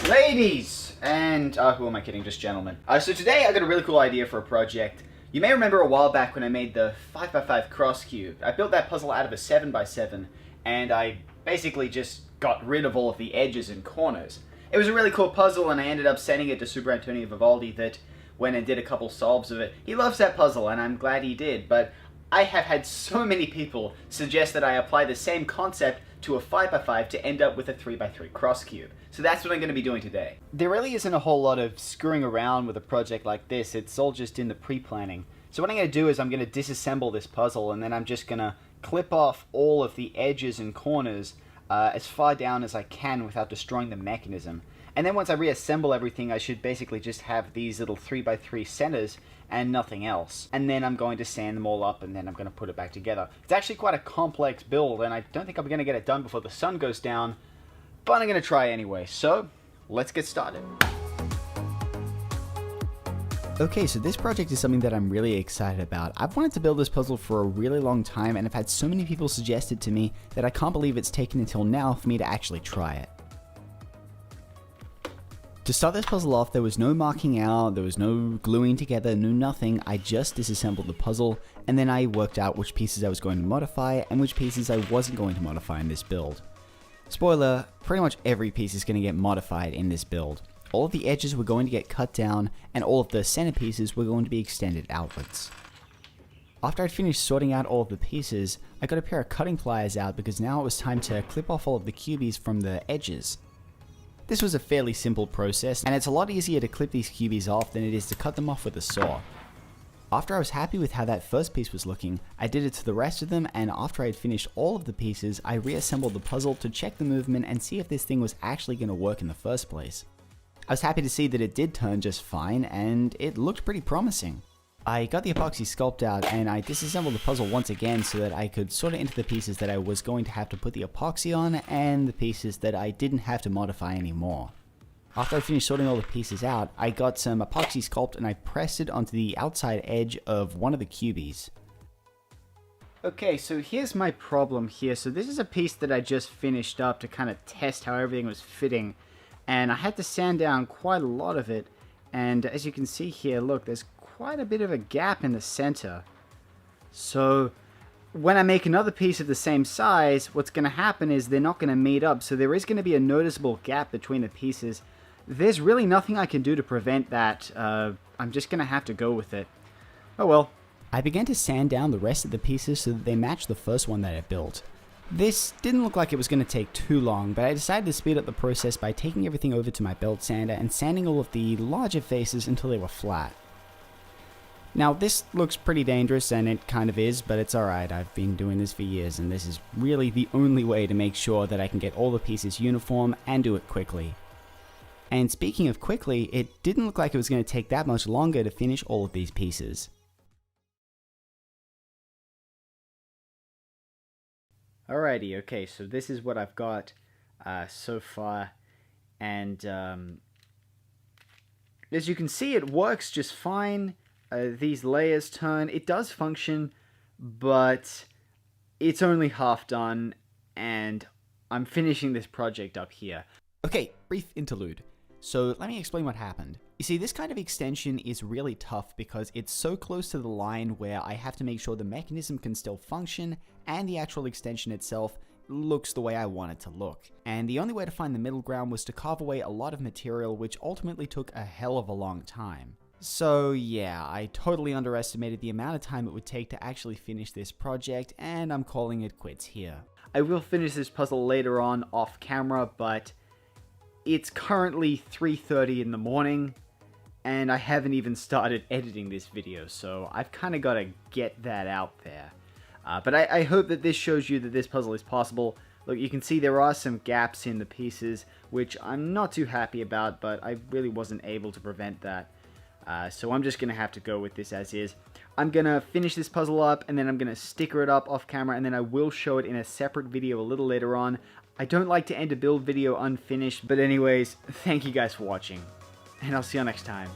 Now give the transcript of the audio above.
Ladies and, who am I kidding, just gentlemen. So today I got a really cool idea for a project. You may remember a while back when I made the 5x5 cross cube. I built that puzzle out of a 7x7 and I basically just got rid of all of the edges and corners. It was a really cool puzzle and I ended up sending it to Super Antonio Vivaldi that went and did a couple solves of it. He loves that puzzle and I'm glad he did, but I have had so many people suggest that I apply the same concept to a 5x5 to end up with a 3x3 cross cube. So that's what I'm going to be doing today. There really isn't a whole lot of screwing around with a project like this. It's all just in the pre-planning. So what I'm going to do is I'm going to disassemble this puzzle and then I'm just going to clip off all of the edges and corners as far down as I can without destroying the mechanism. And then once I reassemble everything, I should basically just have these little 3x3 centers and nothing else. And then I'm going to sand them all up and then I'm going to put it back together. It's actually quite a complex build and I don't think I'm going to get it done before the sun goes down, but I'm going to try anyway. So let's get started. Okay, so this project is something that I'm really excited about. I've wanted to build this puzzle for a really long time and I've had so many people suggest it to me that I can't believe it's taken until now for me to actually try it. To start this puzzle off, there was no marking out, there was no gluing together, no nothing. I just disassembled the puzzle and then I worked out which pieces I was going to modify and which pieces I wasn't going to modify in this build. Spoiler, pretty much every piece is going to get modified in this build. All of the edges were going to get cut down and all of the center pieces were going to be extended outwards. After I'd finished sorting out all of the pieces, I got a pair of cutting pliers out because now it was time to clip off all of the cubies from the edges. This was a fairly simple process, and it's a lot easier to clip these cubies off than it is to cut them off with a saw. After I was happy with how that first piece was looking, I did it to the rest of them, and after I had finished all of the pieces, I reassembled the puzzle to check the movement and see if this thing was actually going to work in the first place. I was happy to see that it did turn just fine, and it looked pretty promising. I got the epoxy sculpt out and I disassembled the puzzle once again so that I could sort it into the pieces that I was going to have to put the epoxy on and the pieces that I didn't have to modify anymore. After I finished sorting all the pieces out, I got some epoxy sculpt and I pressed it onto the outside edge of one of the cubies. Okay, so here's my problem here. So this is a piece that I just finished up to kind of test how everything was fitting, and I had to sand down quite a lot of it, and as you can see here, look, there's quite a bit of a gap in the center. So when I make another piece of the same size, what's going to happen is they're not going to meet up, so there is going to be a noticeable gap between the pieces. There's really nothing I can do to prevent that. I'm just going to have to go with it. Oh well. I began to sand down the rest of the pieces so that they match the first one that I built. This didn't look like it was going to take too long, but I decided to speed up the process by taking everything over to my belt sander and sanding all of the larger faces until they were flat. Now this looks pretty dangerous, and it kind of is, but it's alright. I've been doing this for years and this is really the only way to make sure that I can get all the pieces uniform and do it quickly. And speaking of quickly, it didn't look like it was going to take that much longer to finish all of these pieces. Alrighty, okay, so this is what I've got so far, and as you can see, it works just fine. These layers turn. It does function, but it's only half done, and I'm finishing this project up here. Okay, brief interlude. So let me explain what happened. You see, this kind of extension is really tough because it's so close to the line where I have to make sure the mechanism can still function and the actual extension itself looks the way I want it to look. And the only way to find the middle ground was to carve away a lot of material, which ultimately took a hell of a long time. So yeah, I totally underestimated the amount of time it would take to actually finish this project, and I'm calling it quits here. I will finish this puzzle later on off camera, but it's currently 3:30 in the morning, and I haven't even started editing this video, so I've kind of got to get that out there. But I hope that this shows you that this puzzle is possible. Look, you can see there are some gaps in the pieces, which I'm not too happy about, but I really wasn't able to prevent that. So I'm just going to have to go with this as is. I'm going to finish this puzzle up, and then I'm going to sticker it up off camera, and then I will show it in a separate video a little later on. I don't like to end a build video unfinished, but anyways, thank you guys for watching, and I'll see you next time.